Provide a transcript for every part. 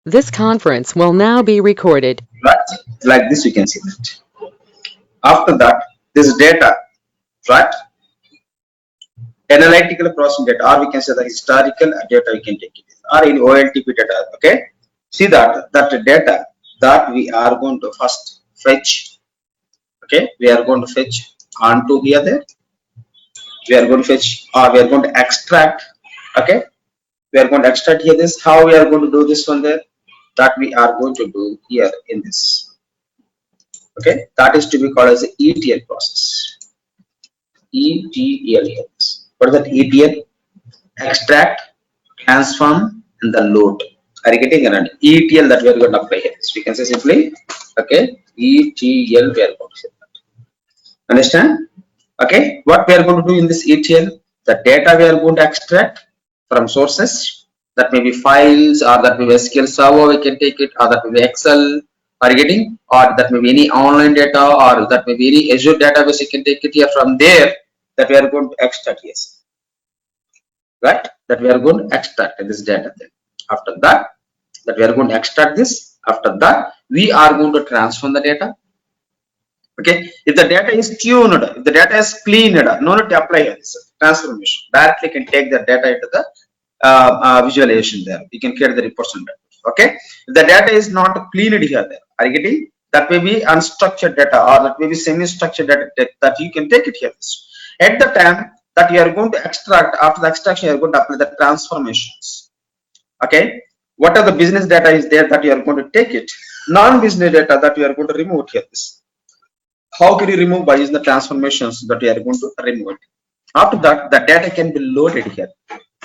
This conference will now be recorded. Right? Like this, you can see that. After that, this data, right? Analytical processing data, or we can say the historical data, we can take it, or in OLTP data. Okay, see that data that we are going to first fetch. Okay, we are going to fetch onto here there. We are going to fetch, or we are going to extract. Okay, we are going to extract here this. How we are going to do this one there? That we are going to do here in this. Okay, that is to be called as the ETL process. ETL. What is that ETL? Extract, transform, and the load. Are you getting an ETL that we are going to apply here? So we can say simply, okay, ETL we are going to say that. Understand? Okay, what we are going to do in this ETL? The data we are going to extract from sources, that may be files, or that may be SQL Server, we can take it, or that may be Excel. Are you getting? Or that may be any online data, or that may be any Azure database, you can take it here. From there, that we are going to extract, yes, right? That we are going to extract this data. Then after that we are going to extract this. After that, we are going to transform the data. Okay, if the data is tuned, if the data is cleaned, no need to apply this transformation. Directly can take the data into the visualization there. You can create the reports on that. Okay, if the data is not cleaned here there, are you getting? That may be unstructured data, or that may be semi-structured data, that you can take it here. At the time that you are going to extract, after the extraction, you are going to apply the transformations. Okay, what are the business data is there that you are going to take it? Non-business data that you are going to remove here. This, how can you remove? By using the transformations that we are going to remove it. After that, the data can be loaded here.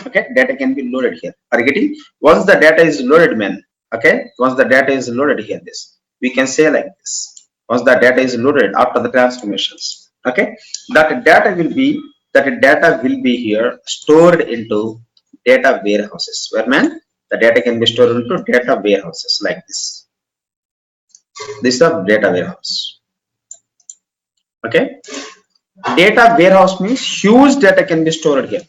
Okay, data can be loaded here. Are you getting? Once the data is loaded, man. Okay, once the data is loaded here, this we can say like this. Once the data is loaded after the transformations, okay, that data will be here stored into data warehouses. Where, man, the data can be stored into data warehouses like this. This is a data warehouse. Okay, data warehouse means huge data can be stored here.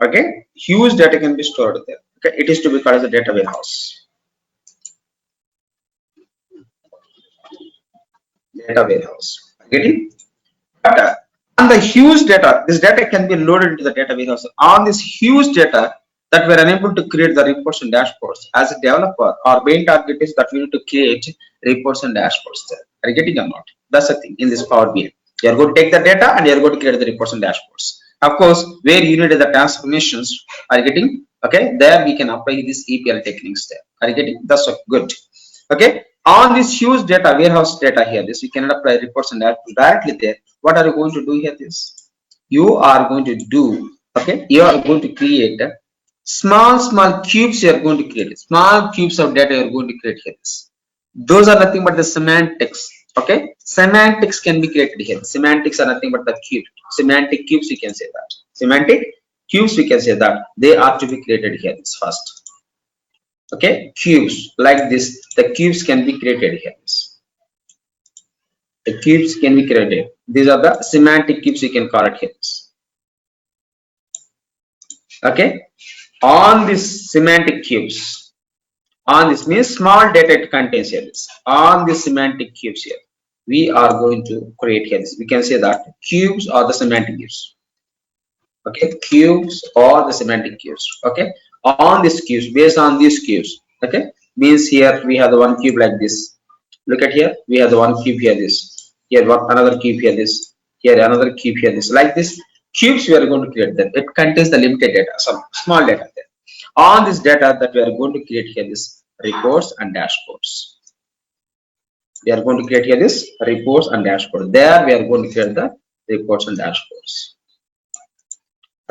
Okay, huge data can be stored there. Okay, it is to be called as a data warehouse. Data warehouse. Getting? But on the huge data, this data can be loaded into the data warehouse. On this huge data, that we are unable to create the reports and dashboards. As a developer, our main target is that we need to create reports and dashboards there. Are you getting or not? That's the thing in this Power BI. You are going to take the data and you are going to create the reports and dashboards. Of course, where you need the transformations, are you getting? Okay, there we can apply these EPL techniques there. Are you getting? That's good. Okay, on this huge data warehouse data here, this we cannot apply reports and dashboards directly there. What are you going to do here? This you are going to do. Okay, you are going to create small cubes. You are going to create small cubes of data. You are going to create here. Those are nothing but the semantics. Okay, semantics can be created here. Semantics are nothing but the cube. Semantic cubes, we can say that. Semantic cubes, we can say that they are to be created here. This first. Okay, cubes like this. The cubes can be created here. The cubes can be created. These are the semantic cubes. You can call it here. Okay, on this semantic cubes, on this means small data it contains here. On this semantic cubes here, we are going to create here. We can say that cubes or the semantic cubes. Okay, cubes or the semantic cubes. Okay, on this cubes, based on these cubes. Okay, means here we have the one cube like this. Look at here, we have the one cube here. This here, one another cube here. This here, another cube here. This like this. Cubes we are going to create them. It contains the limited data, some small data there. On this data that we are going to create here, this reports and dashboards. We are going to create here this reports and dashboards. There we are going to create the reports and dashboards.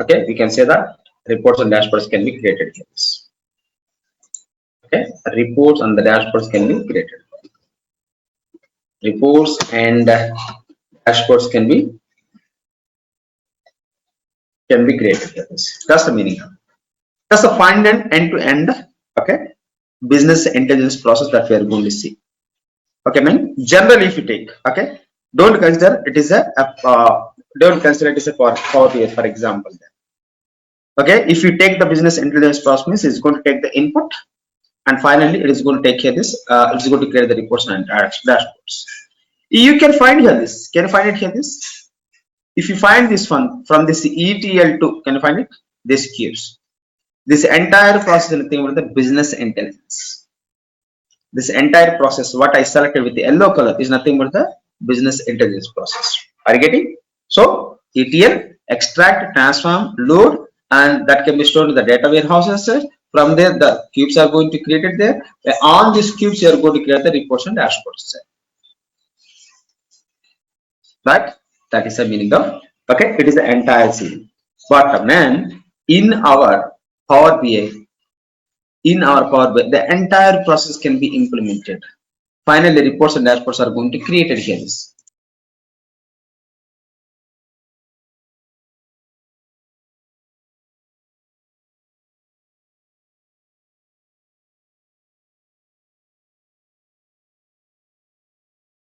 Okay, we can say that reports and dashboards can be created here. Okay, reports and the dashboards can be created. Reports and dashboards can be created here. That's the meaning. That's the find and end-to-end, okay, business intelligence process that we are going to see. Okay, man. Generally, if you take, okay, don't consider it is don't consider it is a Power BI, for example. Okay, if you take the business intelligence process, means it's going to take the input, and finally it is going to take care this. It is going to create the reports and dashboards. You can find here this. Can you find it here this? If you find this one from this ETL2, can you find it? This cubes. This entire process is nothing but the business intelligence. This entire process, what I selected with the yellow color, is nothing but the business intelligence process. Are you getting? So ETL, extract, transform, load, and that can be stored in the data warehouses. From there, the cubes are going to create it there. On these cubes, you are going to create the reports and dashboards. Right? That is the meaning of, okay, it is the entire scene. But man, in our Power BI, the entire process can be implemented. Finally, reports and dashboards are going to create it here.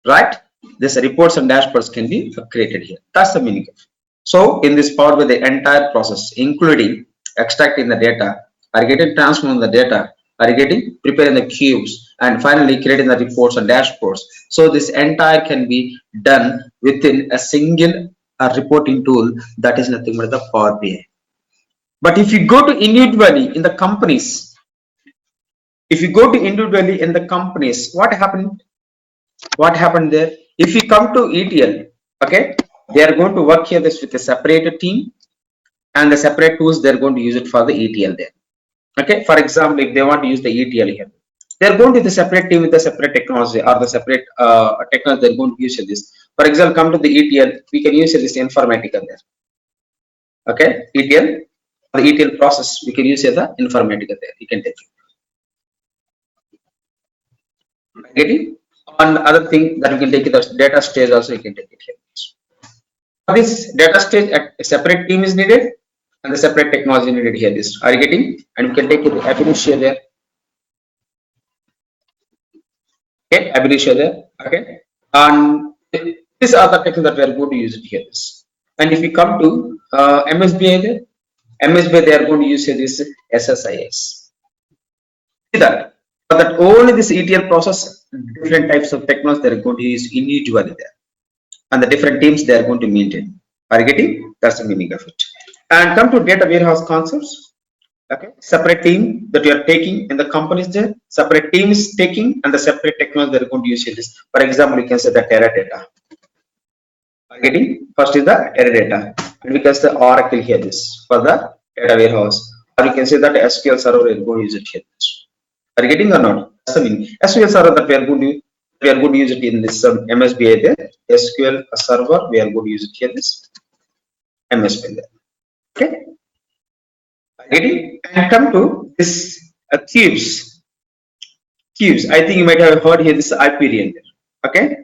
Right? This reports and dashboards can be created here. That's the meaning of it. So in this Power BI, the entire process, including extracting the data, are getting transforming the data, are getting preparing the cubes, and finally creating the reports and dashboards. So this entire can be done within a single reporting tool, that is nothing but the Power BI. But if you go to individually in the companies, what happened? What happened there? If you come to ETL, okay, they are going to work here this with a separate team, and the separate tools they're going to use it for the ETL there. Okay, for example, if they want to use the ETL here, they're going to the separate team with the separate technology or the separate technology they're going to use this. For example, come to the ETL, we can use this Informatica there. Okay, ETL, the ETL process, we can use the Informatica there. You can take it. Getting on other thing that we can take it as data stage also, you can take it here. For this data stage, a separate team is needed and the separate technology needed here. This are you getting? And we can take it ab initio there. Okay, ab initio there. Okay, and these are the techniques that we are going to use it here. This. And if we come to MSBI there, MSBI they are going to use here this SSIS. See that. For that only this ETL process, different types of technology they are going to use individually there. And the different teams they are going to maintain. Are you getting? That's the meaning of it. And come to data warehouse concepts. Okay, separate team that you are taking in the companies there, separate team is taking, and the separate technology they're going to use this. For example, you can say the Teradata. Are you getting? First is the Teradata, and we can say Oracle here this for the data warehouse, or you can say that SQL server is going to use it here. Are you getting or not? That's the meaning. SQL server that we are going to use it in this MSBI there. SQL server we are going to use it here this MSBI there. Okay. Getting and come to this cubes. I think you might have heard here this Hyperion. Okay.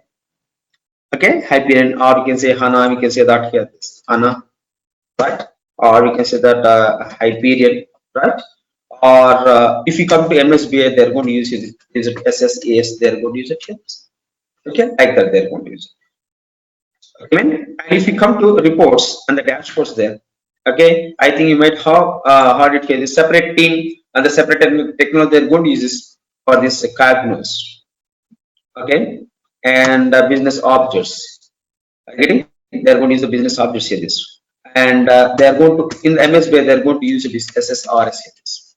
Okay, Hyperion, or you can say HANA. We can say that here this HANA, right? Or we can say that Hyperion, right? Or if you come to MSBI, they're going to use it. Is it SSAS? They're going to use it here. Okay, like that they're going to use it. Okay, and if you come to reports and the dashboards there. Okay, I think you might have heard it here. The separate team and the separate technology they're going to use this for this calculus. Okay, and business objects. Okay, they're going to use the business objects here. This and they're going to in the MSBI they're going to use this SSRS here. This.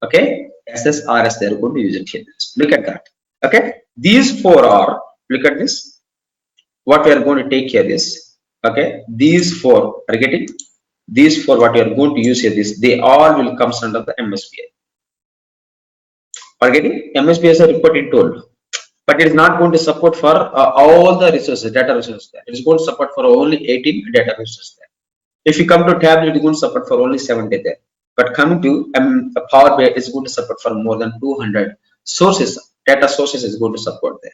Okay, SSRS they're going to use it here. This. Look at that. Okay, these four are look at this. What we are going to take here is okay. These four are getting. These for what you are going to use here, this they all will comes under the MSBI. Are getting? MSBI is a reporting tool, but it is not going to support for all the resources, data resources there. It is going to support for only 18 data resources there. If you come to tablet, it is going to support for only 70 there. But coming to Power BI, it is going to support for more than 200 sources. Data sources is going to support there.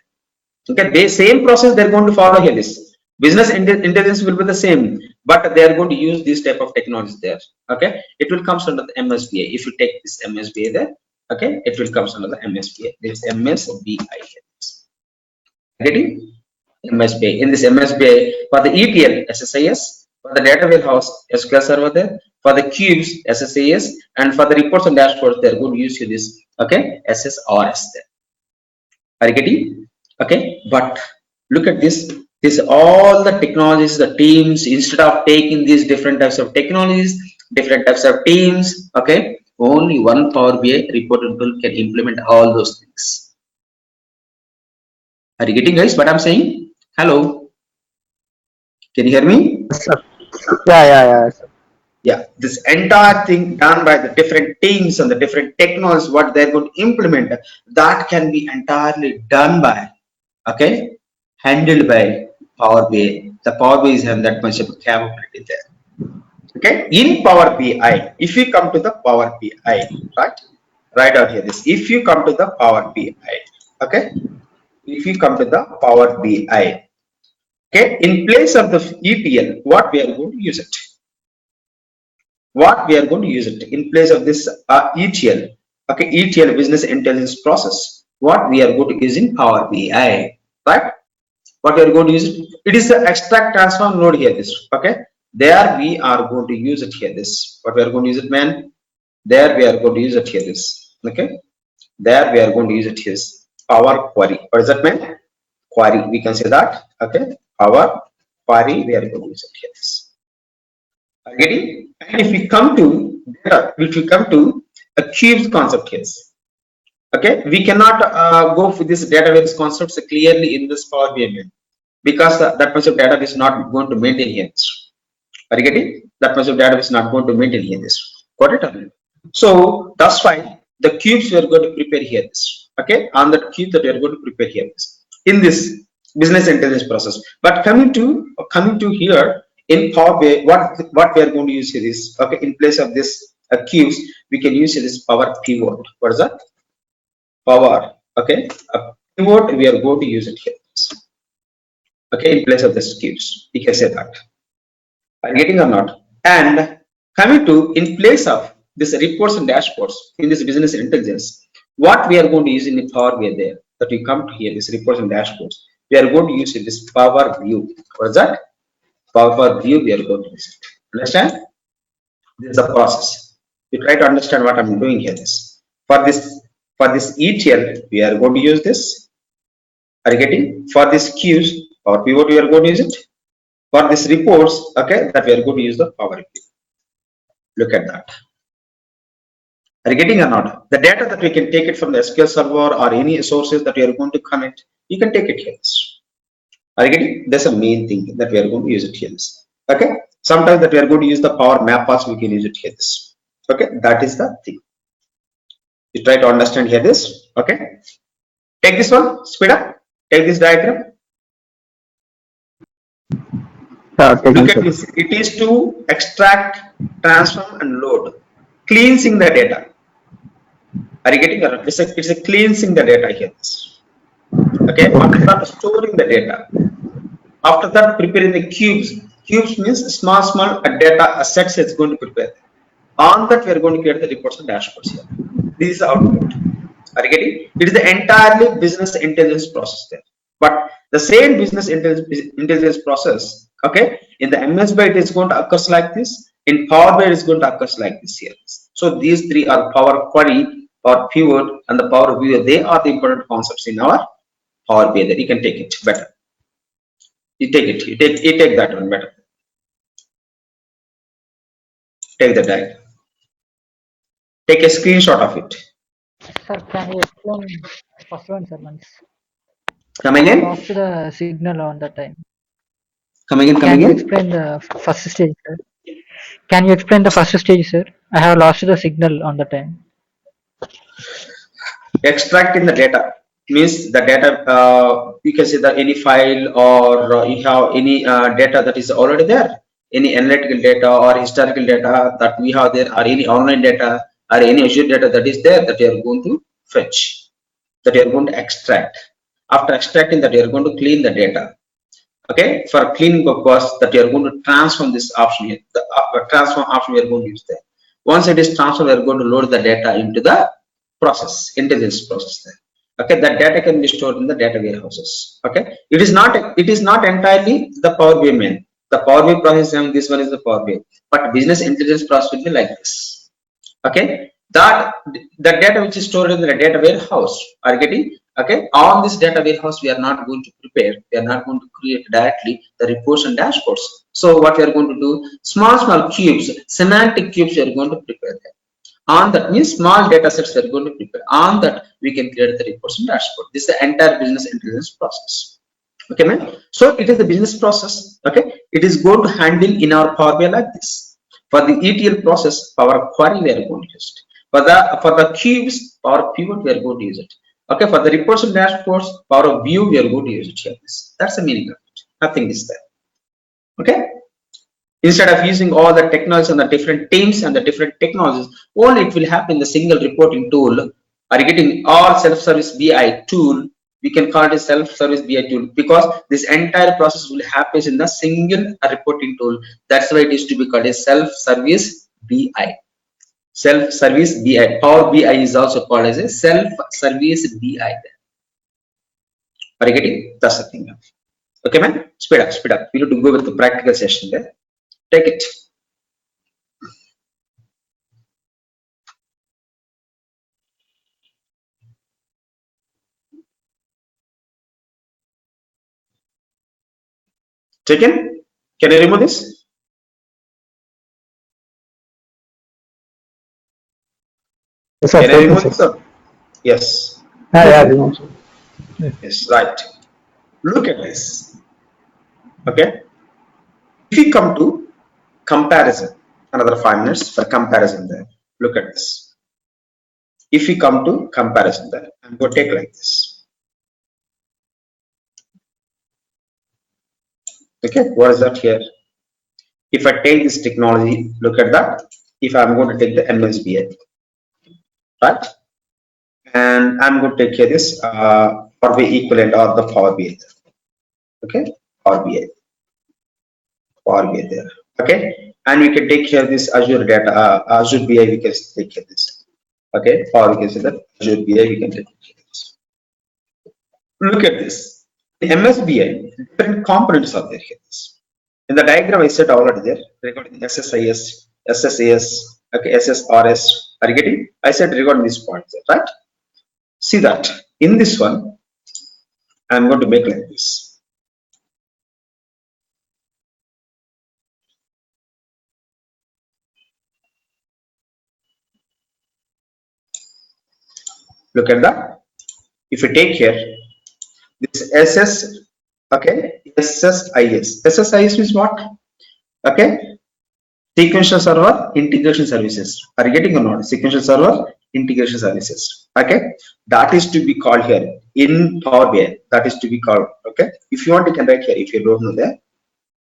Okay, the same process they are going to follow here. This. Business intelligence will be the same, but they are going to use this type of technology there. Okay, it will comes under the MSBI. If you take this MSBI there, okay, it will comes under the MSBI. This MSBI. Getting MSBI. In this MSBI for the ETL SSIS, for the data warehouse SQL server there, for the cubes SSIS, and for the reports and dashboards they are going to use this Okay, SSRS there. Are you getting? Okay, but look at this. This all the technologies, the teams, instead of taking these different types of technologies, different types of teams, okay, only one Power BI reporting tool can implement all those things. Are you getting, guys, what I'm saying? Hello, can you hear me? Sir. Yeah. Sir. Yeah, this entire thing done by the different teams and the different technologies, what they're going to implement, that can be entirely done by, okay, handled by Power BI. The Power BI is having that much of capability there. Okay, in Power BI, if you come to the Power BI, right out here, this, if you come to the Power BI, okay, if you come to the Power BI, okay, in place of the ETL, what we are going to use it? What we are going to use it in place of this ETL, okay, ETL business intelligence process, what we are going to use in Power BI, right? What we are going to use it? It is the extract transform node here, this, okay, there we are going to use it here, this, what we are going to use it, man, there we are going to use it here, this, okay, there we are going to use it here, Power Query. What does that mean? Query, we can say that, okay, Power Query, we are going to use it here, this. Are you getting? And if we come to data, if we come to a cubes concept here, okay, we cannot go for this database concepts clearly in this Power BI because that much of data is not going to maintain here. Are you getting? That much of data is not going to maintain here. This got it? So that's why the cubes we are going to prepare here. This, okay, on the cube that we are going to prepare here this, in this business intelligence process. But coming to here in Power BI, what we are going to use here is, okay, in place of this cubes, we can use this Power Pivot. What is that? Power, okay, a pivot, we are going to use it here, okay, in place of this cubes, we can say that. Are you getting or not? And coming to, in place of this reports and dashboards in this business intelligence, what we are going to use in the Power BI there, that we come to here, this reports and dashboards, we are going to use it, this Power View. What is that? Power View, we are going to use it. Understand? This is the process. You try to understand what I'm doing here. This for this ETL, we are going to use this. Are you getting? For this queues or pivot, we are going to use it. For this reports, okay, that we are going to use the Power BI. Look at that. Are you getting or not? The data that we can take it from the SQL server or any sources that we are going to connect, you can take it here. Are you getting? That's the main thing that we are going to use it here. Okay. Sometimes that we are going to use the Power Map paths, we can use it here. Okay, that is the thing. You try to understand here this. Okay. Take this one, speed up. Take this diagram. Look at this. It is to extract, transform, and load. Cleansing the data. Are you getting it? It's a cleansing the data here. Okay. After that, storing the data. After that, preparing the cubes. Cubes means small data sets it's going to prepare. On that, we are going to create the reports and dashboards here. This is the output. Are you getting? It is the entirely business intelligence process there. But the same business intelligence process, okay, in the MS byte is going to occur like this. In Power BI is going to occur like this here. So these three are Power Query, Power Pivot, and the Power View. They are the important concepts in our Power BI. That you can take it better. You take it. You take that one better. Take the diagram. Take a screenshot of it. Sir, can you explain first one, sir, once? Come again. I lost the signal on that time. Come again. Can you explain the first stage, sir? Can you explain the first stage, sir? I have lost the signal on the time. Extracting the data means the data, you can say that any file or you have any data that is already there, any analytical data or historical data that we have there, or any online data or any Azure data that is there, that you are going to fetch, that you are going to extract. After extracting that, you are going to clean the data. Okay, for cleaning purpose, that you are going to transform this option here. The transform option we are going to use there. Once it is transformed, we are going to load the data into the process, intelligence process there. Okay, that data can be stored in the data warehouses. Okay, it is not entirely the Power BI main. The Power BI process, and this one is the Power BI, but business intelligence process will be like this. Okay, that the data which is stored in the data warehouse are getting, okay, on this data warehouse we are not going to prepare, we are not going to create directly the reports and dashboards. So what we are going to do, small cubes, semantic cubes we are going to prepare there. On that means small data sets we are going to prepare, on that we can create the reports and dashboard. This is the entire business intelligence process. Okay, man. So it is the business process. Okay, it is going to handle in our Power BI like this. For the ETL process, Power Query we are going to use it. For the cubes, Power Pivot we are going to use it. Okay, for the reports and dashboards, Power View we are going to use it here. That's the meaning of it. Nothing is there. Okay. Instead of using all the technologies and the different teams and the different technologies, only it will happen in the single reporting tool. Are you getting all self-service BI tool? We can call it a self-service BI tool because this entire process will happen in the single reporting tool. That's why it is to be called a self-service BI. Self-service BI. Power BI is also called as a self-service BI. Are you getting? That's the thing. Okay, man. Speed up, speed up. We need to go with the practical session there. Take it. Taken? Can I remove this? Yes, sir. Can I remove Sir. this? Yes. Yeah, remove. Yes, right. Look at this. Okay. If we come to comparison, another 5 minutes for comparison there. Look at this. If we come to comparison there, I'm going to take like this. Okay, what is that here? If I take this technology, look at that. If I'm going to take the MSBI, right? And I'm going to take here this Power BI equivalent or the Power BI. Okay, Power BI. Power BI there. Okay, and we can take here this Azure data, Azure BI. We can take here this. Okay, or we can say that Azure BI. We can take here this. Look at this. The MSBI, different components are there here. In the diagram I said already there, regarding SSIS, SSAS, okay, SSRS. Are you getting? I said regarding this point, right? See that in this one, I'm going to make like this. Look at that. If you take here this SS, okay, SSIS means what? Okay, sequential server integration services. Are you getting or not? Sequential server integration services. Okay, that is to be called here in Power BI. That is to be called. Okay, if you want, you can write here. If you don't know that.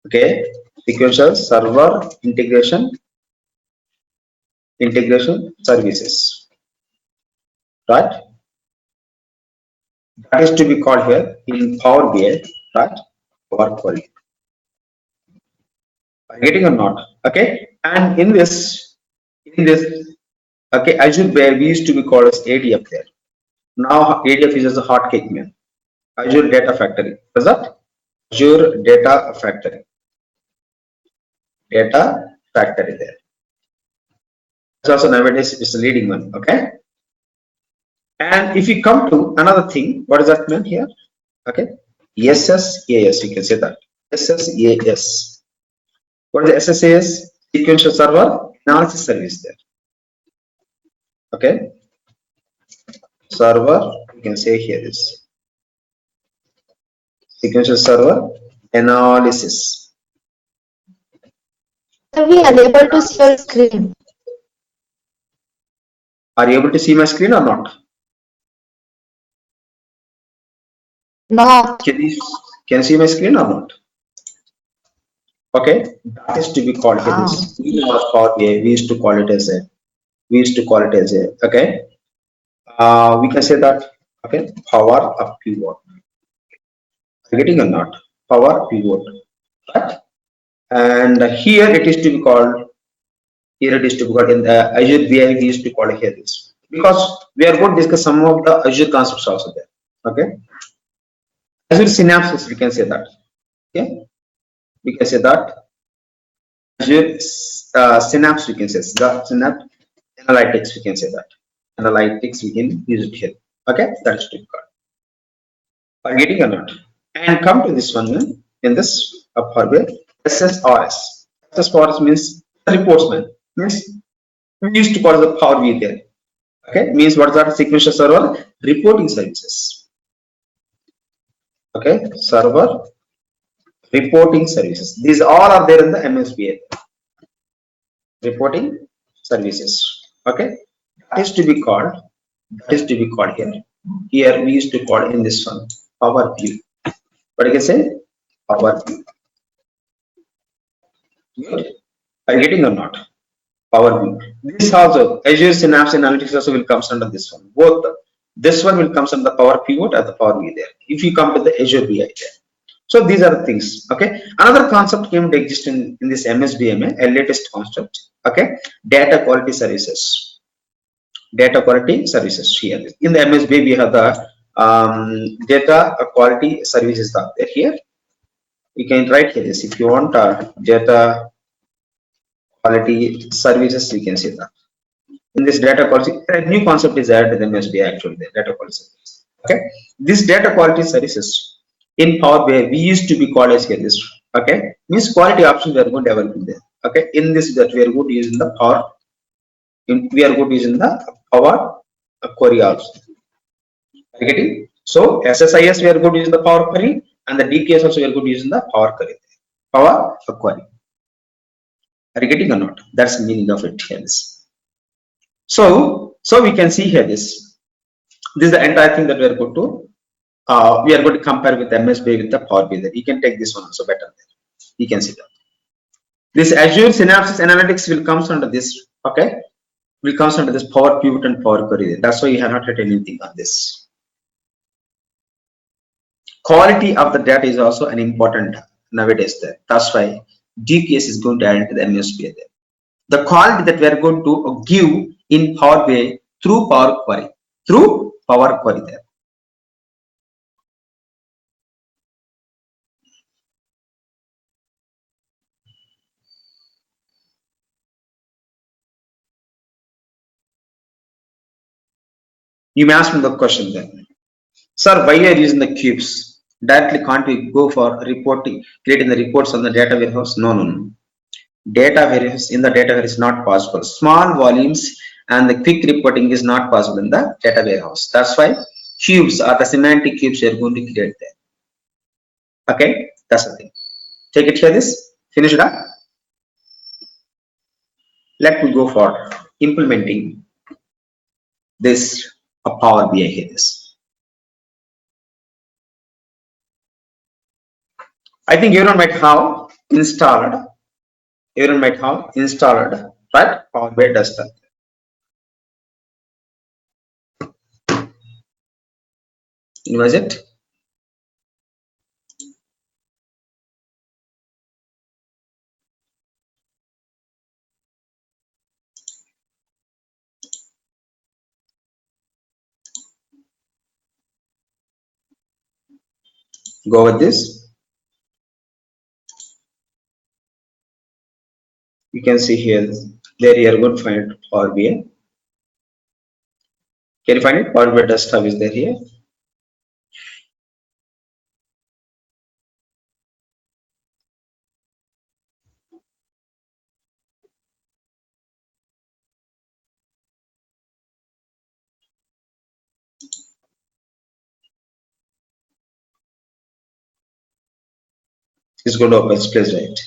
Okay, sequential server integration services. Right. That is to be called here in Power BI. Right. Power Query. Are you getting or not? Okay, and in this, okay, Azure BI we used to be called as ADF there. Now ADF is as a hot cake, man. Azure Data Factory. What is that? Azure Data Factory. Data Factory there. It's also nowadays it's the leading one. Okay. And if you come to another thing, what does that mean here? Okay. SSAS, you can say that. SSAS. What is the SSAS? Sequential Server Analysis Service there. Okay. Server, you can say here is sequential server analysis. Are we unable to see your screen? Are you able to see my screen or not? No. Can you see my screen or not? Okay, that is to be called here. This in our Power BI, we used to call it as a. Okay. We can say that. Okay, power up pivot. Getting or not? Power pivot. Right. And here it is to be called. Here it is to be called in the Azure BI. We used to call it here this because we are going to discuss some of the Azure concepts also there. Okay. Azure synapses, we can say that. Okay. We can say that Azure synapse, we can say the synapse Analytics, we can say that. Analytics, we can use it here. Okay, that's to be called. Are getting or not? And come to this one in this Powerbi, SSRS. SSRS means reports man. Means we used to call the Powerbi there. Okay, means what is that? Sequential server reporting services. Okay, server reporting services. These all are there in the MSBA. Reporting services. Okay, that is to be called. That is to be called here. Here we used to call in this one Powerbi. What you can say? Powerbi. Good. Are you getting or not? Powerbi. This also Azure Synapse Analytics also will comes under this one. Both this one will comes under the Power Pivot and the Power BI there. If you come to the Azure BI there. So these are the things. Okay. Another concept came to exist in this MSBMA, a latest concept. Okay. Data quality services. Data quality services here. In the MSBA we have the data quality services that there here. You can write here this if you want data quality services, we can say that. In this data quality, a new concept is added in MSBI actually, the data quality services. Okay, this data quality services in Power BI we used to be called as here this. Okay, means quality options we are going to develop there. Okay, in this that we are going to use in the Power, we are going to use in the Power query option. Getting so SSIS we are going to use in the Power query and the DKS also we are going to use in the Power query. Power query. Are you getting or not? That's the meaning of it here. So we can see here this. This is the entire thing that we are going to compare with MSBI with the Power BI. You can take this one also better. You can see that. This Azure Synapse Analytics will comes under this. Okay, will comes under this Power Pivot and Power Query. That's why you have not written anything on this. Quality of the data is also an important nowadays there. That's why DKS is going to add into the MSBI there. The quality that we are going to give in Power BI through Power Query, there. You may ask me the question then, sir, why are you using the cubes? Directly can't we go for reporting, creating the reports on the data warehouse? No. Data warehouse in the data warehouse is not possible. Small volumes and the quick reporting is not possible in the data warehouse. That's why cubes or the semantic cubes are going to create there. Okay, that's the thing. Take it here. This finish it up. Let me go for implementing this Power BI here. I think everyone might have installed. Right? Power BI desktop. Was it? Go with this. You can see here, there you are going to find Power BI. Can you find it? Power BI desktop is there here. It's going to open its place, right?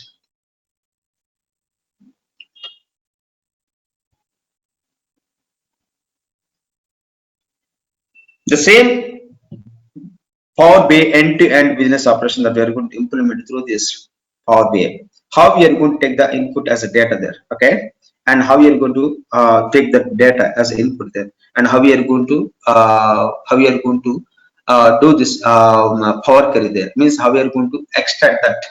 The same Power BI end-to-end business operation that we are going to implement through this Power BI. How we are going to take the input as a data there, okay? And how we are going to take the data as input there, and how we are going to do this Power Query there. Means how we are going to extract that,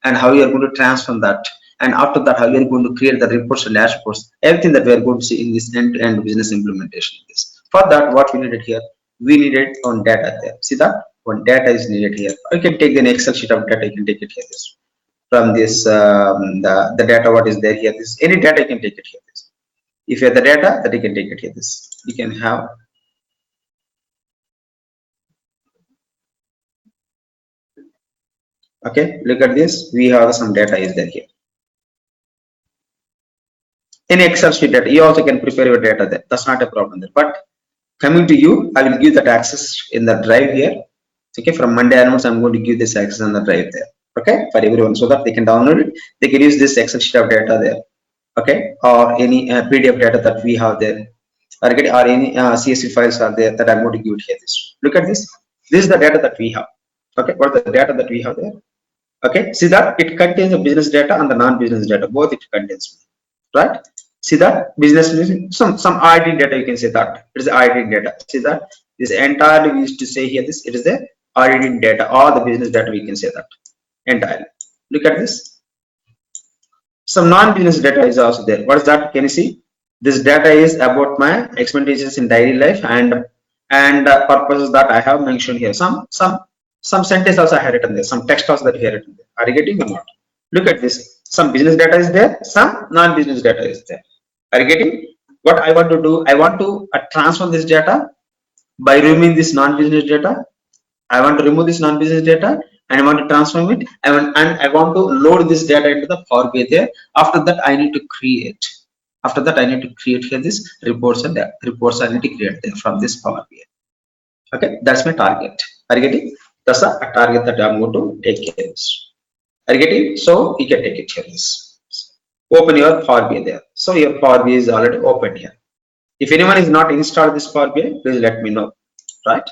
and how we are going to transform that, and after that how we are going to create the reports and dashboards. Everything that we are going to see in this end-to-end business implementation. For that, what we needed here, we needed on data there. See that one data is needed here. You can take an Excel sheet of data. You can take it here. From this the data what is there here. This any data you can take it here. If you have the data, that you can take it here. This you can have. Okay, look at this. We have some data is there here. In Excel sheet data, you also can prepare your data there. That's not a problem there. But coming to you, I will give that access in the drive here. Okay, from Monday onwards, I'm going to give this access on the drive there. Okay, for everyone, so that they can download it. They can use this Excel sheet of data there. Okay, or any PDF data that we have there. Or any CSV files are there that I'm going to give it here. This. Look at this. This is the data that we have. Okay, what is the data that we have there? Okay, see that it contains the business data and the non-business data. Both it contains, right? See that business some ID data, you can say that it is ID data. See that this entirely we used to say here this it is the ID data or the business data, we can say that entirely. Look at this. Some non-business data is also there. What is that? Can you see? This data is about my expenditures in daily life and purposes that I have mentioned here. Some sentence also I have written there. Some text also that I have written there. Are you getting or not? Look at this. Some business data is there. Some non-business data is there. Are you getting? What I want to do? I want to transform this data by removing this non-business data. I want to remove this non-business data and I want to transform it. And I want to load this data into the Powerbi there. After that, I need to create. After that, I need to create here this reports and reports I need to create there from this Powerbi. Okay, that's my target. Are you getting? That's a target that I'm going to take care of. Are you getting? So you can take it here. Open your Powerbi there. So your Powerbi is already open here. If anyone is not installed this Powerbi, please let me know. Right?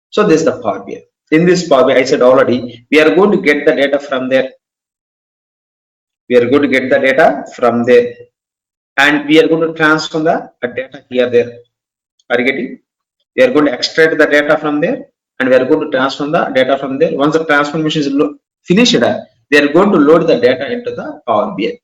So this is the Powerbi. In this Powerbi, I said already, we are going to get the data from there. We are going to get the data from there. And we are going to transform the data here there. Are you getting? We are going to extract the data from there and we are going to transform the data from there. Once the transformation is finished, they are going to load the data into the Powerbi.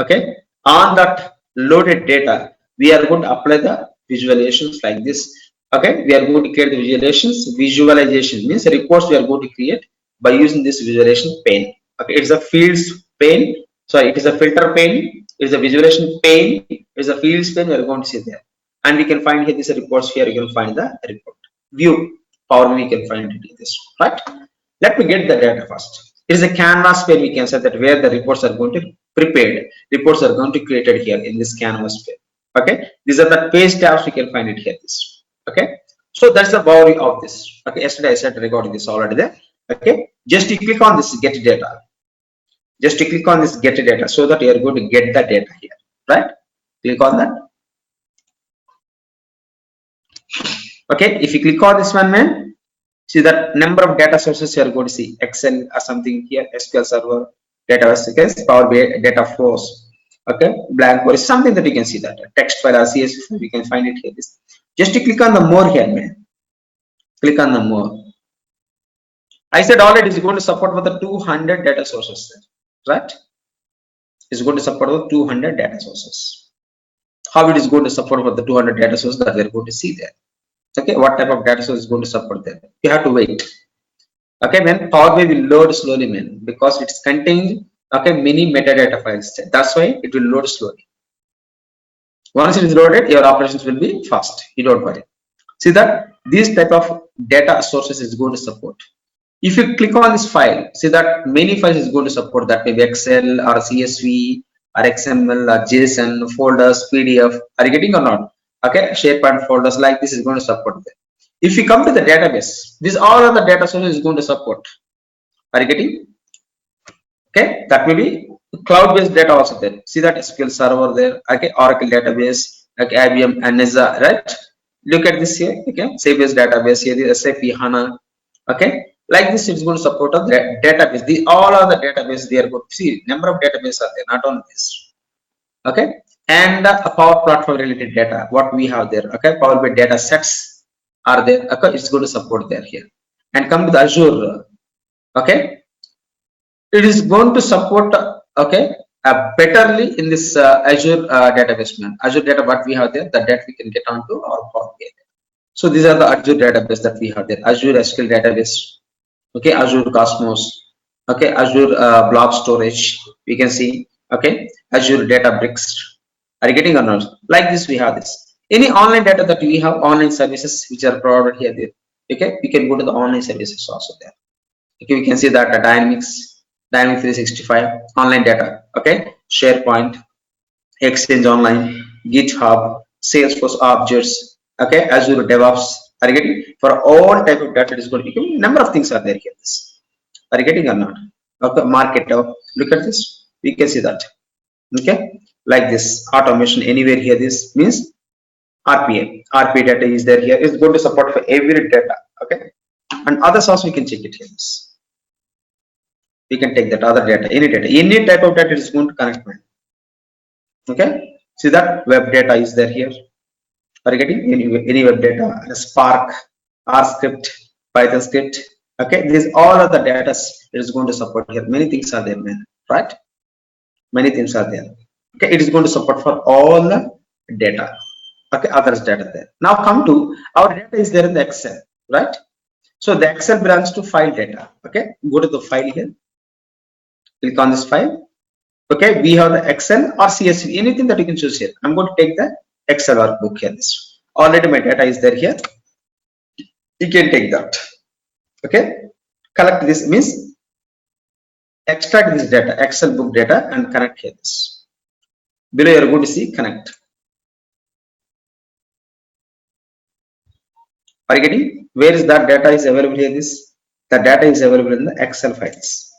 Okay. On that loaded data, we are going to apply the visualizations like this. Okay, we are going to create the visualizations. Visualization means reports we are going to create by using this visualization pane. Okay, it's a fields pane. Sorry, it is a filter pane. It is a visualization pane. It is a fields pane. We are going to see there, and we can find here this reports here. You can find the report view. Powerbi we can find it in this. Right. Let me get the data first. It is a canvas pane. We can say that where the reports are going to prepared. Reports are going to created here in this canvas pane. Okay, these are the page tabs. We can find it here. This. Okay, so that's the boundary of this. Okay, yesterday I said regarding this already there. Okay, just you click on this get data. Just you click on this get data so that you are going to get the data here. Right? Click on that. Okay, if you click on this one, man, see that number of data sources you are going to see. Excel or something here, SQL Server, database, Powerbi, data flows. Okay, blank or something that you can see that text file or CSV, we can find it here. This. Just to click on the more here, man. Click on the more. I said already it's going to support with the 200 data sources, right? It's going to support with 200 data sources. How it is going to support with the 200 data sources that we're going to see there. Okay, what type of data source is going to support there? You have to wait. Okay, then Powerbi will load slowly, man, because it's contains many metadata files. That's why it will load slowly. Once it is loaded, your operations will be fast. You don't worry. See that these type of data sources is going to support. If you click on this file, see that many files is going to support that, maybe Excel or CSV or XML or JSON folders, PDF. Are you getting or not? Okay, SharePoint folders like this is going to support them. If you come to the database, this all of the data sources is going to support. Are you getting? Okay, that may be cloud-based data also there. See that SQL Server there. Okay, Oracle database, like IBM and NESA, right? Look at this here. Okay, Sage database here, the SAP HANA. Okay, like this it's going to support of the database. The all of the database they are going to see number of databases are there, not only this. Okay, and a Power Platform related data, what we have there. Okay, Powerbi data sets are there. Okay, it's going to support there here. And come to the Azure. Okay, it is going to support betterly in this Azure database, man. Azure data what we have there, the data we can get onto our Powerbi. So these are the Azure database that we have there. Azure SQL database. Okay, Azure Cosmos. Okay, Azure blob storage. We can see. Okay, Azure Databricks. Are you getting or not? Like this, we have this. Any online data that we have, online services which are provided here, there. Okay, we can go to the online services also there. Okay, we can see that the Dynamics 365 online data. Okay, SharePoint, Exchange Online, GitHub, Salesforce Objects. Okay, Azure DevOps. Are you getting? For all type of data, it is going to become number of things are there here. Are you getting or not? Okay, market. Look at this. We can see that. Okay, like this automation anywhere here. This means RPA data is there here. It's going to support for every data. Okay, and others also we can check it here. We can take that other data, any type of data is going to connect. Okay, see that web data is there here. Are you getting any web data? Spark, R script, Python script. Okay, these all are the data it is going to support here. Many things are there, man. Right? Many things are there. Okay, it is going to support for all the data. Okay, others data there. Now come to our data is there in the Excel, right? So the Excel belongs to file data. Okay, go to the file here. Click on this file. Okay, we have the Excel or CSV, anything that you can choose here. I'm going to take the Excel workbook here. This already my data is there here. You can take that. Okay, collect this means extract this data, Excel book data, and connect here. This below you're going to see connect. Are you getting? Where is that data is available here? This the data is available in the Excel files.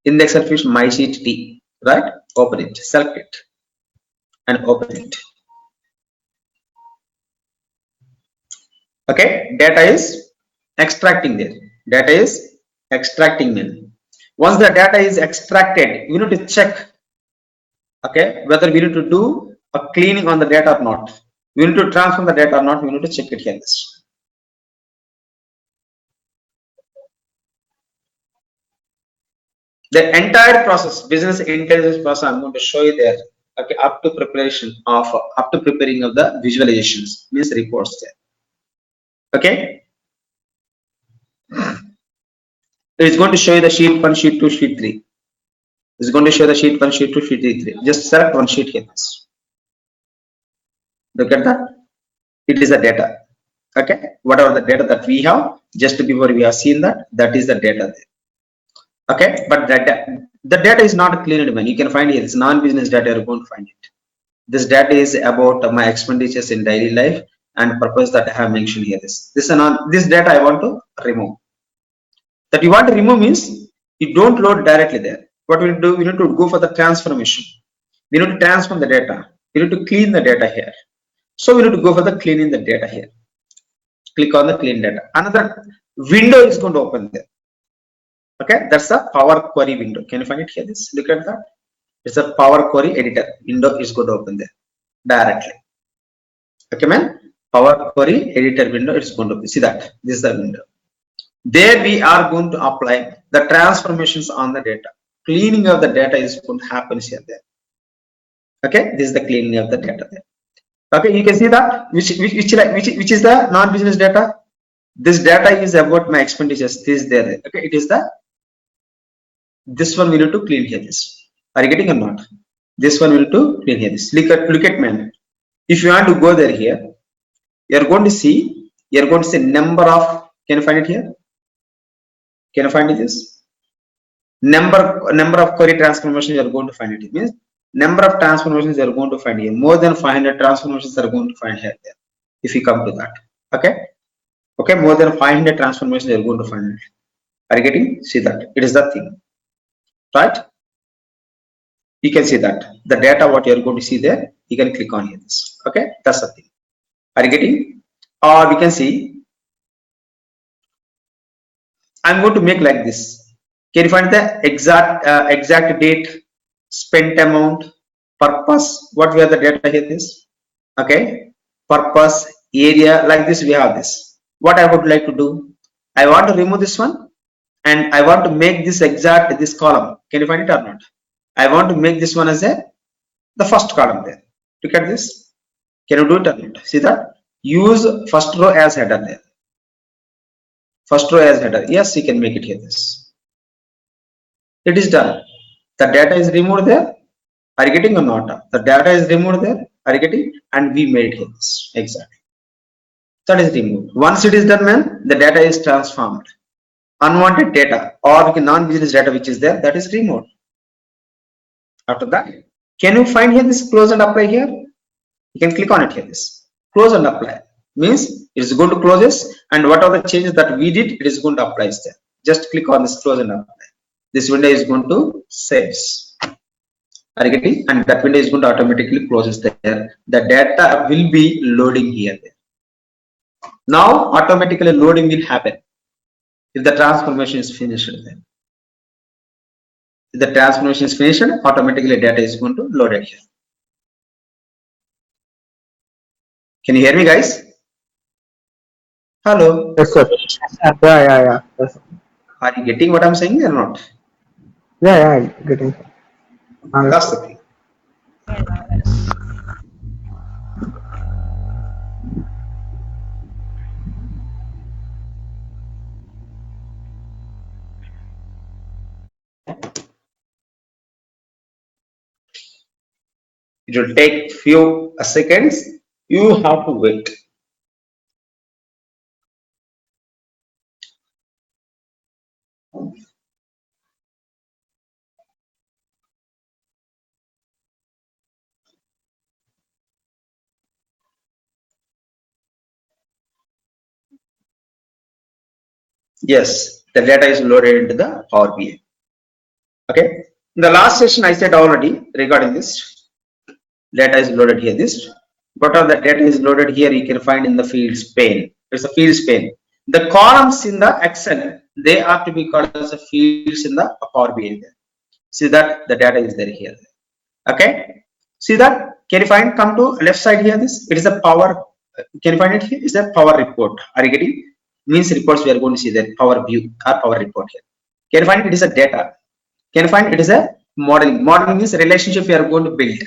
In the Excel files, my sheet T, right? Open it, select it, and open it. Okay, data is extracting there. Data is extracting there. Once the data is extracted, we need to check. Okay, whether we need to do a cleaning on the data or not. We need to transform the data or not. We need to check it here. The entire process, business intelligence process, I'm going to show you there. Okay, up to preparing of the visualizations, means reports there. Okay, it's going to show you the sheet 1, sheet 2, sheet 3. It's going to show the sheet 1, sheet 2, sheet 3. Just select one sheet here. Look at that. It is the data. Okay, whatever the data that we have, just before we have seen that, that is the data there. Okay, but the data is not cleaned, man. You can find here. It's non-business data. You're going to find it. This data is about my expenditures in daily life and purpose that I have mentioned here. This data I want to remove. That you want to remove means you don't load directly there. What we do, we need to go for the transformation. We need to transform the data. We need to clean the data here. So we need to go for the cleaning the data here. Click on the clean data. Another window is going to open there. Okay, that's a Power Query window. Can you find it here? Look at that. It's a Power Query editor window is going to open there directly. Okay, man. Power Query editor window is going to be, see that this is the window. There we are going to apply the transformations on the data. Cleaning of the data is going to happen here there. Okay, this is the cleaning of the data there. Okay, you can see that which is the non-business data. This data is about my expenditures. This is there. Okay, it is the this one we need to clean here. This are you getting or not? This one we need to clean here. This look at man. If you want to go there here, you are going to see number of. Can you find it here? Can you find it this? Number of query transformations you are going to find it. It means number of transformations you are going to find here. More than 500 transformations are going to find here there. If you come to that. Okay. Okay, more than 500 transformations you are going to find it. Are you getting? See that? It is the thing. Right? You can see that. The data what you are going to see there, you can click on here. This. Okay, that's the thing. Are you getting? Or we can see I'm going to make like this. Can you find the exact date, spent amount, purpose? What were the data here? This, okay, purpose, area, like this. We have this. What I would like to do, I want to remove this one, and I want to make this this column. Can you find it or not? I want to make this one as the first column there. Look at this. Can you do it or not? See that? Use first row as header there. First row as header. Yes, you can make it here. This. It is done. The data is removed there. Are you getting or not? The data is removed there. Are you getting? And we made here this exactly. That is removed. Once it is done, man, the data is transformed. Unwanted data or non-business data which is there, that is removed. After that, can you find here this close and apply here? You can click on it here. This close and apply means it is going to close this, and whatever the changes that we did, it is going to apply there. Just click on this close and apply. This window is going to save. Are you getting? And that window is going to automatically closes there. The data will be loading here. Now automatically loading will happen if the transformation is finished. Then if the transformation is finished, automatically data is going to load it here. Can you hear me, guys? Hello. Yes, sir. Yeah. Yes. Are you getting what I'm saying or not? Yeah, I'm getting. That's the thing. It will take few seconds. You have to wait. Yes, the data is loaded into the Power BI. Okay. In the last session, I said already regarding this. Data is loaded here. This whatever the data is loaded here, you can find in the fields pane. It's a fields pane. The columns in the Excel, they are to be called as the fields in the Power BI. See that the data is there here. Okay. See that? Can you find? Come to left side here. This it is a power. Can you find it here? It's a power report. Are you getting? Means reports we are going to see that power view or power report here. Can you find it? It is a data. Can you find it is a modeling? Modeling is relationship we are going to build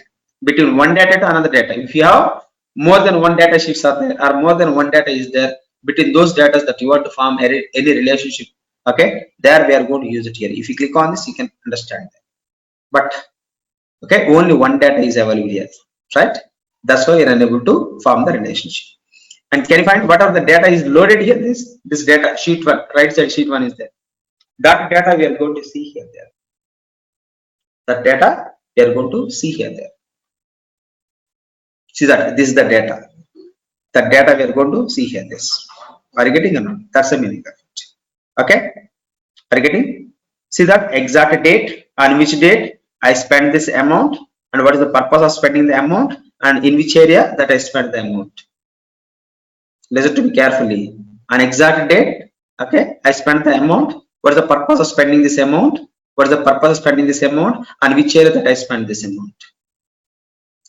between one data to another data. If you have more than one data sheets are there or more than one data is there between those data that you want to form any relationship, okay, there we are going to use it here. If you click on this, you can understand that. But okay, only one data is available here, right? That's why you're unable to form the relationship. And can you find whatever the data is loaded here? This data sheet one, right side sheet one is there. That data we are going to see here there. That data we are going to see here there. See that this is the data. The data we are going to see here. This. Are you getting or not? That's the meaning of it. Okay. Are you getting? See that exact date on which date I spent this amount and what is the purpose of spending the amount and in which area that I spent the amount. Listen to me carefully. On exact date, okay, I spent the amount. What is the purpose of spending this amount? What is the purpose of spending this amount and which area that I spent this amount?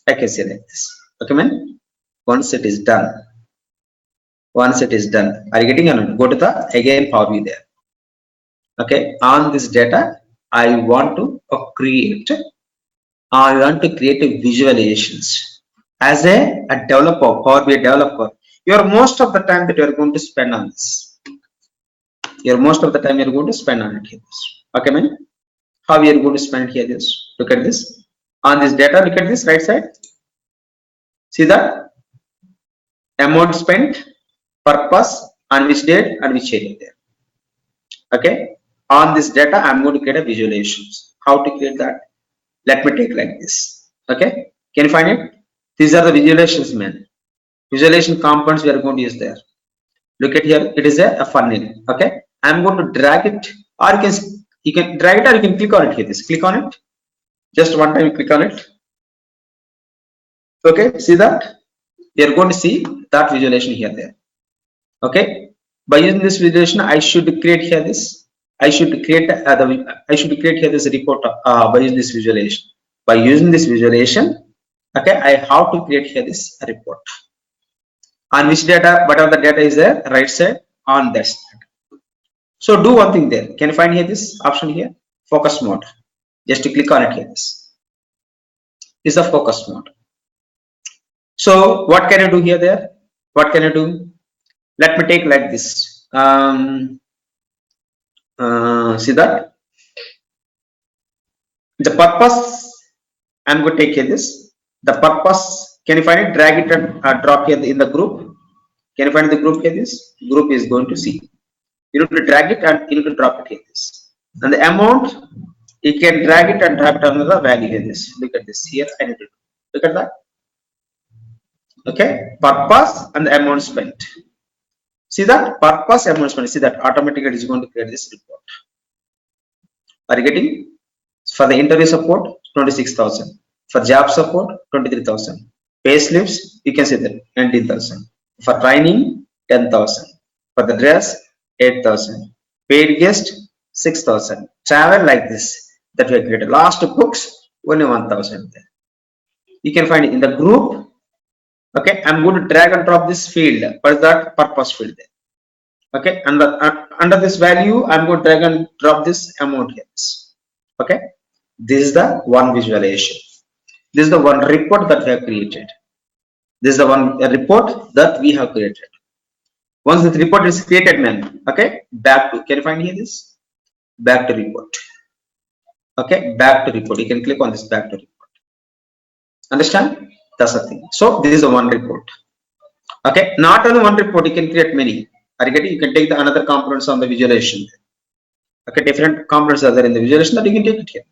I can say like this. Okay, man. Once it is done. Once it is done. Are you getting on? Go to the again Powerbi there. Okay, on this data, I want to create visualizations. As a developer, Power BI developer, you're most of the time that you're going to spend on this. You're most of the time you're going to spend on it here. Okay, man. How we are going to spend here? This. Look at this. On this data, look at this right side. See that amount spent, purpose, on which date, and which area there. Okay. On this data, I'm going to create a visualizations. How to create that? Let me take like this. Okay. Can you find it? These are the visualizations, man. Visualization components we are going to use there. Look at here. It is a funnel. Okay. I'm going to drag it, or you can drag it, or you can click on it here. This click on it. Just one time you click on it. Okay. See that? We are going to see that visualization here there. Okay. By using this visualization, I should create here this. I should create here this report by using this visualization. By using this visualization, okay, I have to create here this report. On which data, whatever the data is there, right side on that side. So do one thing there. Can you find here this option here? Focus mode. Just to click on it here. This is the focus mode. So what can you do here there? What can you do? Let me take like this. See that? The purpose I'm going to take here this. The purpose, can you find it? Drag it and drop here in the group. Can you find the group here? This group is going to see. You need to drag it and you need to drop it here. This. And the amount, you can drag it and drop it another value here. This. Look at this here. I need to look at that. Okay. Purpose and the amount spent. See that? Purpose, amount spent. See that automatically it is going to create this report. Are you getting? For the interview support, 26,000. For job support, 23,000. Pay slips, you can see that 19,000. For training, 10,000. For the dress, 8,000. Paid guest, 6,000. Travel like this that we have created. Last books, only 1,000 there. You can find it in the group. Okay, I'm going to drag and drop this field. What is that? Purpose field there. Okay, under this value, I'm going to drag and drop this amount here. Okay, this is the one visualization. This is the one report that we have created. This is the one report that we have created. Once this report is created, man, okay, back to, can you find here this? Back to report. Okay, back to report. You can click on this back to report. Understand? That's the thing. So this is the one report. Okay, not only one report, you can create many. Are you getting? You can take the another components on the visualization. Okay, different components are there in the visualization that you can take it here.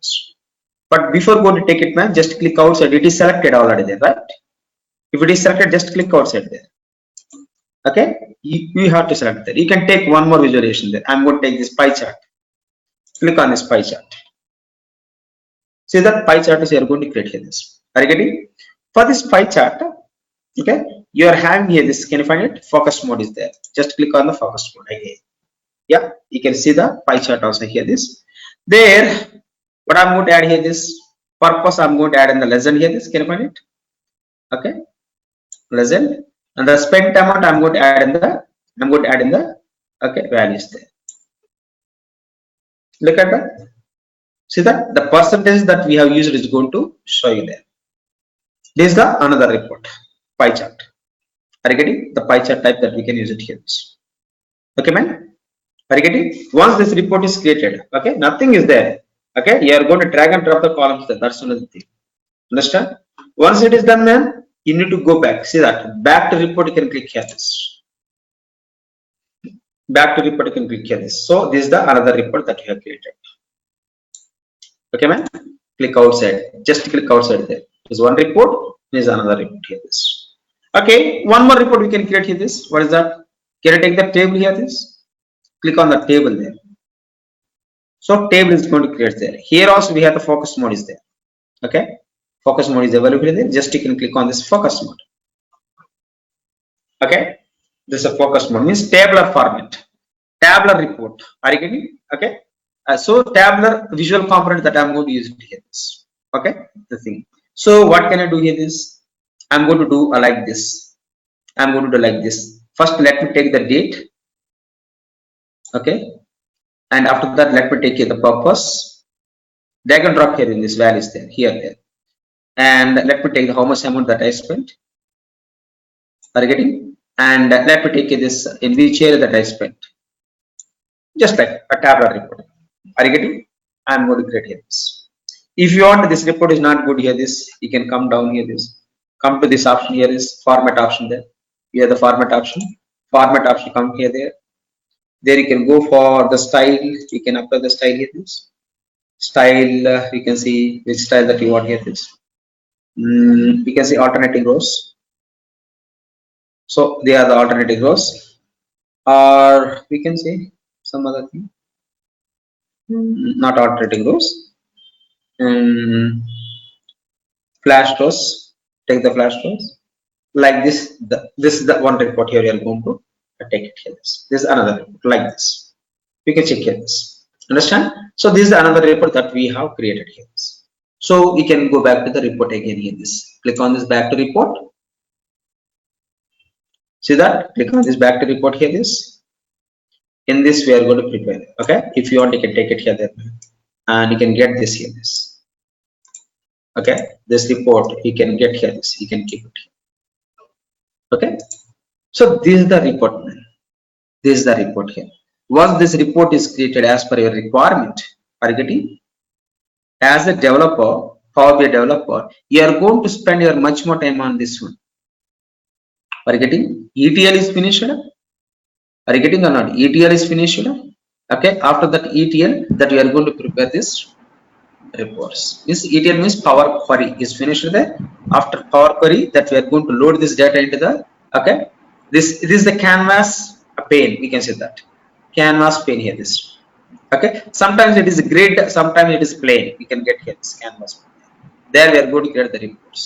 But before going to take it, man, just click outside. It is selected already there, right? If it is selected, just click outside there. Okay, you have to select that. You can take one more visualization there. I'm going to take this pie chart. Click on this pie chart. See that pie chart is you are going to create here this. Are you getting? For this pie chart, okay, you are having here this. Can you find it? Focus mode is there. Just click on the focus mode again. Yeah, you can see the pie chart also here. This there. What I'm going to add here this purpose. I'm going to add in the lesson here. This can you find it? Okay, lesson. And the spent amount I'm going to add in the okay values there. Look at that. See that the percentage that we have used is going to show you there. This is the another report pie chart. Are you getting the pie chart type that we can use it here? Okay, man. Are you getting? Once this report is created, okay, nothing is there. Okay, you are going to drag and drop the columns there. That's another thing. Understand? Once it is done, man, you need to go back. See that back to report. You can click here. This back to report. You can click here. This. So this is the another report that you have created. Okay, man. Click outside. Just click outside there. There's one report. There's another report here. This. Okay, one more report we can create here. This. What is that? Can I take the table here? This. Click on the table there. So table is going to create there. Here also we have the focus mode is there. Okay. Focus mode is available there. Just you can click on this focus mode. Okay. This is a focus mode. Means tabular format. Tabular report. Are you getting? Okay. So tabular visual component that I'm going to use it here. This. Okay. The thing. So what can I do here? This. I'm going to do like this. I'm going to do like this. First, let me take the date. Okay. And after that, let me take here the purpose. Drag and drop here in this values there, here, there. And let me take how much amount that I spent. Are you getting? And let me take this in which area that I spent. Just like a tabular report. Are you getting? I'm going to create here this. If you want this report is not good here, this you can come down here. This come to this option here is format option there. Here the format option. Format option come here there. There you can go for the style. You can apply the style here. This style you can see which style that you want here. This you can see alternating rows. So they are the alternating rows, or we can say some other thing. Not alternating rows. Flash rows. Take the flash rows like this. This is the one report here. You are going to take it here. This is another report like this. You can check here. This. Understand? So this is another report that we have created here. So we can go back to the report again here. This click on this back to report. See that? Click on this back to report here. This in this we are going to prepare. Okay, if you want, you can take it here there, and you can get this here. This okay, this report you can get here. This you can keep it here. Okay, so this is the report, man. This is the report here. Once this report is created as per your requirement, are you getting? As a developer, Power BI developer, you are going to spend your much more time on this one. Are you getting? ETL is finished. Are you getting or not? ETL is finished. Okay. After that ETL, that we are going to prepare this reports. This ETL means Power Query is finished there. After Power Query, that we are going to load this data into the, okay. This is the canvas pane. We can say that canvas pane here. This, okay. Sometimes it is grid, sometimes it is plain. We can get here this canvas pane. There we are going to create the reports.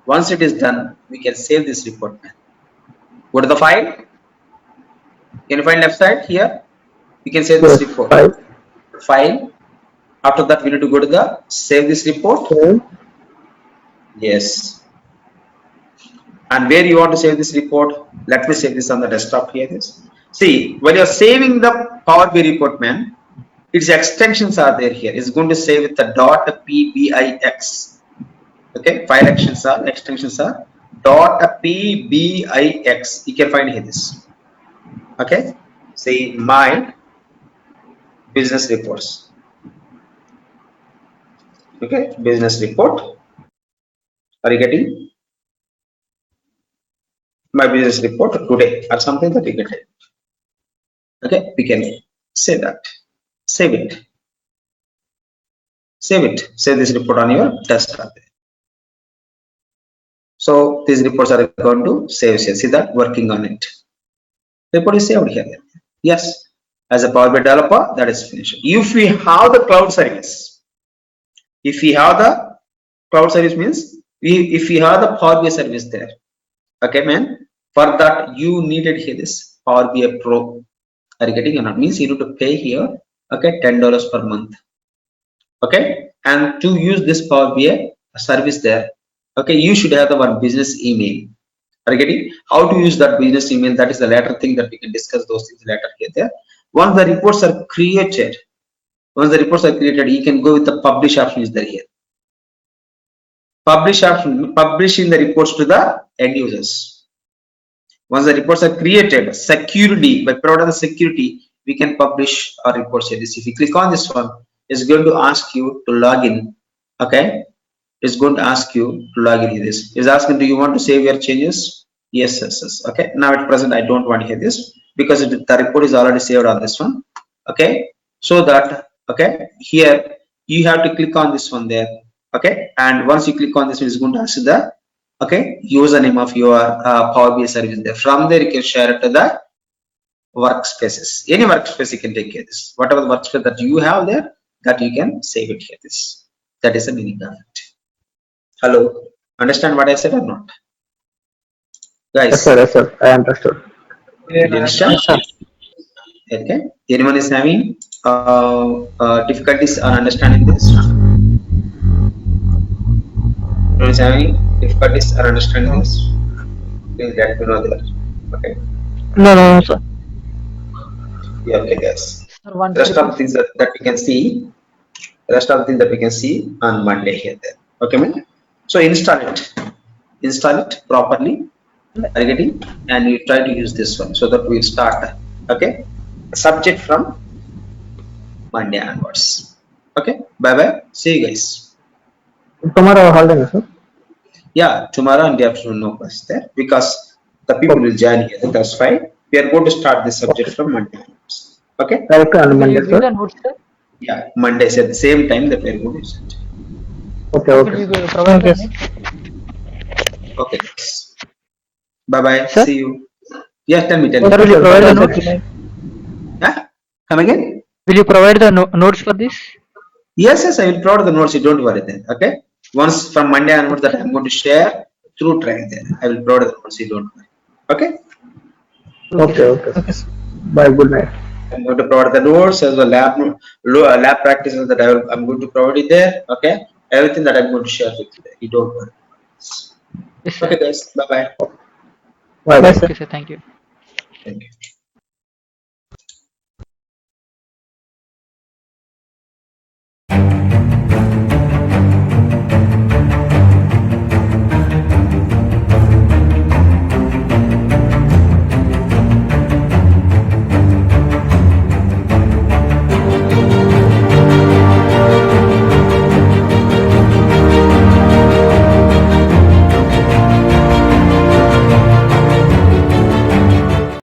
Once it is done, we can save this report. Go to the file. Can you find left side here? We can save this report. File. After that, we need to go to the save this report. Yes. And where you want to save this report? Let me save this on the desktop here. This. See, when you are saving the Power BI report, man, its extensions are there here. It's going to save with the .pbix. Okay, file extensions are .pbix. You can find here this. Okay, see my business reports. Okay, business report. Are you getting my business report today or something that you get it? Okay, we can say that. Save it. Save it. Save this report on your desktop. So these reports are going to save here. See that working on it. Report is saved here. Yes, as a Power BI developer, that is finished. If we have the cloud service, if we have the cloud service means if we have the Power BI service there, okay, man. For that you needed here this Power BI Pro. Are you getting or not? Means you need to pay here, okay, $10 per month. Okay, and to use this Power BI service there, okay, you should have the one business email. Are you getting? How to use that business email? That is the later thing that we can discuss those things later here. There, once the reports are created, you can go with the publish option is there here. Publish option, publishing the reports to the end users. Once the reports are created, security, by providing the security, we can publish our reports here. If you click on this one, it's going to ask you to log in. Okay, it's going to ask you to log in here. This is asking, do you want to save your changes? Yes, yes, yes. Okay, now at present I don't want to hear this because the report is already saved on this one. Okay, so that, okay, here you have to click on this one there. Okay, and once you click on this, it's going to ask you the, okay, username of your Power BI service there. From there you can share it to the workspaces. Any workspace you can take care of this. Whatever the workspace that you have there, that you can save it here. This, that is the meaning of it. Hello, understand what I said or not, guys? Yes, sir. Yes, sir. I understood. You understand? Okay. Anyone is having difficulties on understanding this? Anyone is having difficulties on understanding this? Please let me know there. Okay. No, sir. Yeah. Okay, guys. Sir, one Rest second. of things that we can see. Rest of the things that we can see on Monday here. There. Okay, man. So install it properly. Are you getting? And you try to use this one so that we start. Okay, subject from Monday onwards. Okay, bye bye. See you guys. Tomorrow holiday, sir. Yeah, tomorrow in the afternoon no class there because the people will join here. That's fine. We are going to start this subject from Monday onwards. Okay. Directly on Will Monday, you give sir. the notes, sir? Yeah, Monday at the same time that we are going to use it. Okay, Will okay. you provide the notes? Okay, guys. Bye bye. Sir? See you. Yeah, tell me. Sir, will you provide the notes? Yeah, come again. Will you provide the notes for this? Yes, I will provide the notes. You don't worry then. Okay. Once from Monday onwards that I'm going to share through Drive there. I will provide the notes. You don't worry. Okay. Okay. Bye. Good night. I'm going to provide the notes as well lab practices that I'm going to provide it there. Okay. Everything that I'm going to share with you there. You don't worry. Yes, sir. Okay, guys. Bye bye. Bye. Okay, sir. Thank you. Thank you.